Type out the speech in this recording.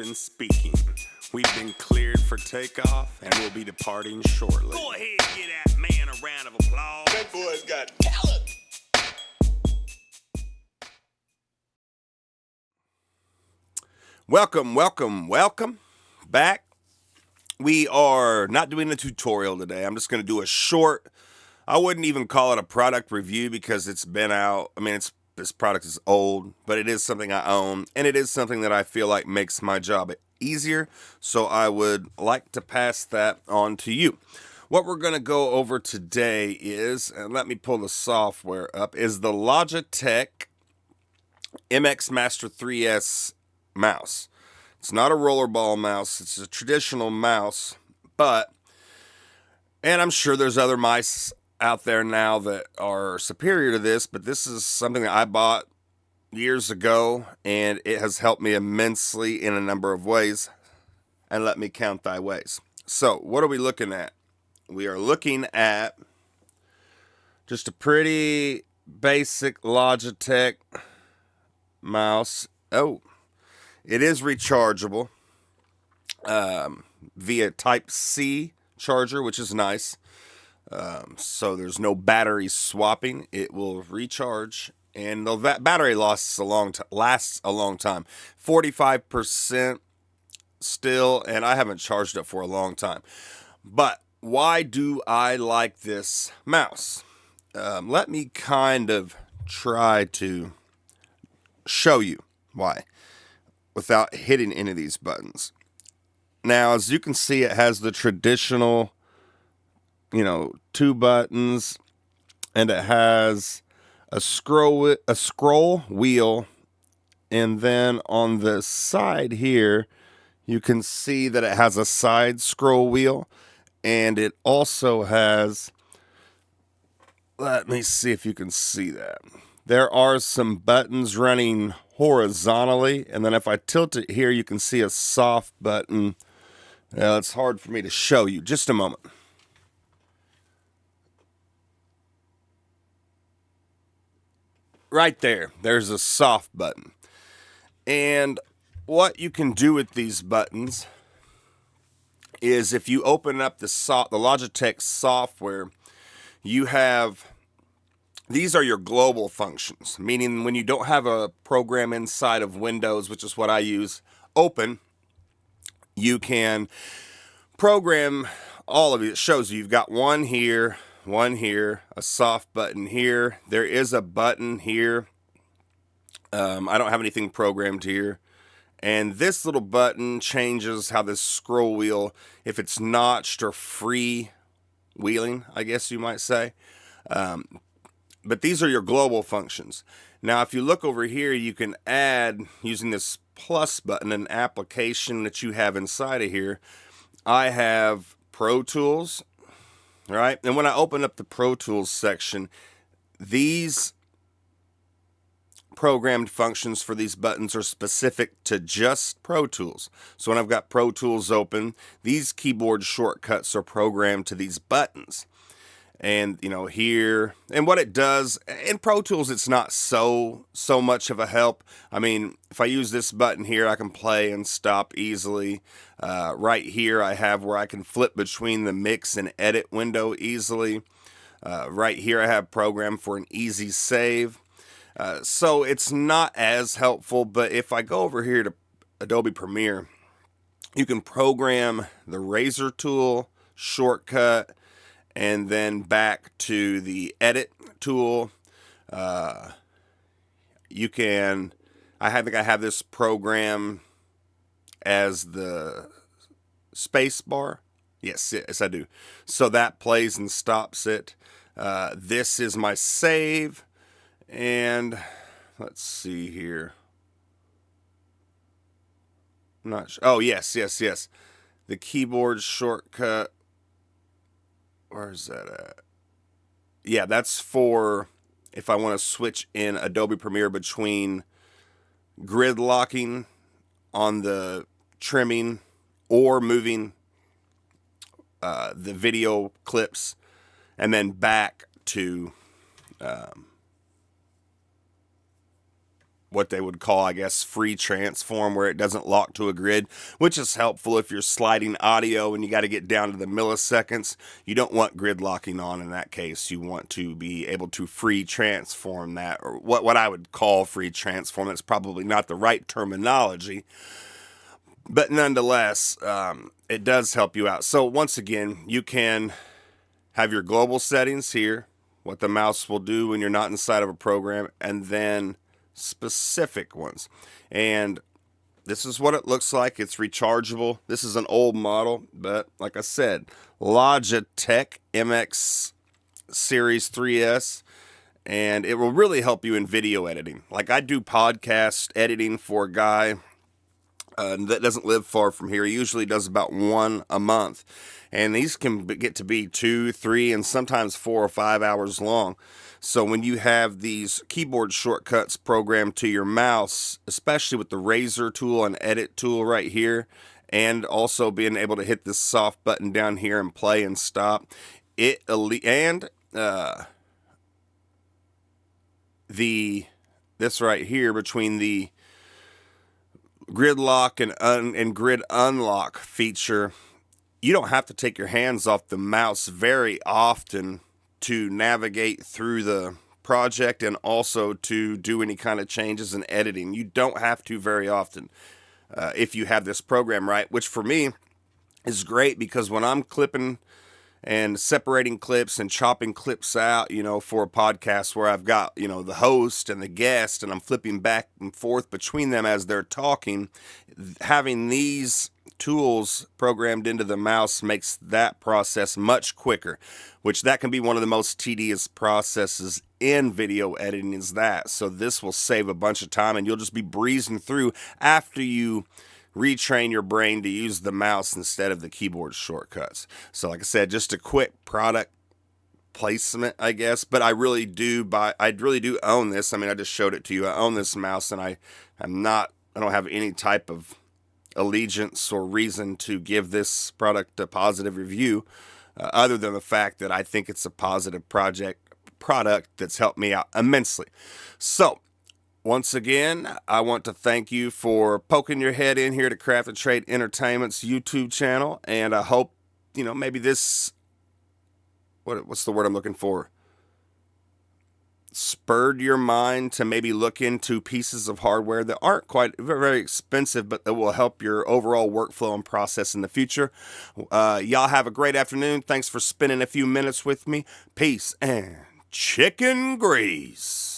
Captain speaking. We've been cleared for takeoff and we'll be departing shortly. Go ahead and give that man a round of applause. That boy's got talent. Welcome back. We are not doing a tutorial today. I'm just going to do a short, I wouldn't even call it a product review because it's been out. I mean, this product is old, but it is something I own, and it is something that I feel like makes my job easier, so I would like to pass that on to you. What we're going to go over today is, and let me pull the software up, is the Logitech MX Master 3S mouse. It's not a rollerball mouse, it's a traditional mouse, and I'm sure there's other mice out there now that are superior to this, but this is something that I bought years ago, and it has helped me immensely in a number of ways, and let me count thy ways. So, what are we looking at? We are looking at just a pretty basic Logitech mouse. Oh, it is rechargeable via Type-C charger, which is nice. So there's no battery swapping. It will recharge, and the battery lasts a long time. 45% still, and I haven't charged it for a long time. But why do I like this mouse? Let me kind of try to show you why without hitting any of these buttons. Now, as you can see, it has the traditional, two buttons, and it has a scroll wheel, and then on the side here, you can see that it has a side scroll wheel, and it also has, let me see if you can see that. There are some buttons running horizontally, and then if I tilt it here, you can see a soft button. It's hard for me to show you. Just a moment. Right there, there's a soft button. And what you can do with these buttons is if you open up the Logitech software, you have, these are your global functions, meaning when you don't have a program inside of Windows, which is what I use, open, you can program all of it. It shows you you've got one here, a soft button here. There is a button here. I don't have anything programmed here. And this little button changes how this scroll wheel, if it's notched or free wheeling, I guess you might say. But these are your global functions. Now, if you look over here, you can add, using this plus button, an application that you have inside of here. I have Pro Tools, right? And when I open up the Pro Tools section, these programmed functions for these buttons are specific to just Pro Tools. So when I've got Pro Tools open, these keyboard shortcuts are programmed to these buttons. And, here, and what it does, in Pro Tools, it's not so much of a help. I mean, if I use this button here, I can play and stop easily. Right here, I have where I can flip between the mix and edit window easily. Right here, I have program for an easy save. So it's not as helpful, but if I go over here to Adobe Premiere, you can program the razor tool, shortcut, and then back to the edit tool. You can, I think I have this program as the space bar. Yes, I do. So that plays and stops it. This is my save. And let's see here. I'm not sure. Oh, yes. The keyboard shortcut. Where's that at? Yeah, that's for if I want to switch in Adobe Premiere between grid locking on the trimming or moving the video clips and then back to what they would call, I guess, free transform, where it doesn't lock to a grid, which is helpful if you're sliding audio and you got to get down to the milliseconds. You don't want grid locking on in that case. You want to be able to free transform that, or what I would call free transform. That's probably not the right terminology, but nonetheless, it does help you out. So once again, you can have your global settings here, what the mouse will do when you're not inside of a program, and then specific ones. And this is what it looks like. It's rechargeable. This is an old model, but like I said, Logitech MX Series 3S, and it will really help you in video editing. Like, I do podcast editing for a guy that doesn't live far from here. He usually does about one a month. And these can get to be 2, 3, and sometimes 4 or 5 hours long. So when you have these keyboard shortcuts programmed to your mouse, especially with the razor tool and edit tool right here, and also being able to hit this soft button down here and play and stop, this right here between the grid lock and grid unlock feature, you don't have to take your hands off the mouse very often to navigate through the project and also to do any kind of changes in editing. You don't have to very often if you have this program right, which for me is great, because when I'm clipping and separating clips and chopping clips out, for a podcast where I've got, the host and the guest, and I'm flipping back and forth between them as they're talking, having these tools programmed into the mouse makes that process much quicker, which that can be one of the most tedious processes in video editing is that. So this will save a bunch of time, and you'll just be breezing through after you retrain your brain to use the mouse instead of the keyboard shortcuts. So like I said, just a quick product placement, I guess, but I really do own this. I mean, I just showed it to you. I own this mouse, and I don't have any type of allegiance or reason to give this product a positive review, other than the fact that I think it's a positive product that's helped me out immensely. So once again, I want to thank you for poking your head in here to Craft and Trade Entertainment's YouTube channel, and I hope, maybe this, what's the word I'm looking for? Spurred your mind to maybe look into pieces of hardware that aren't quite very expensive, but that will help your overall workflow and process in the future. Y'all have a great afternoon. Thanks for spending a few minutes with me. Peace and chicken grease.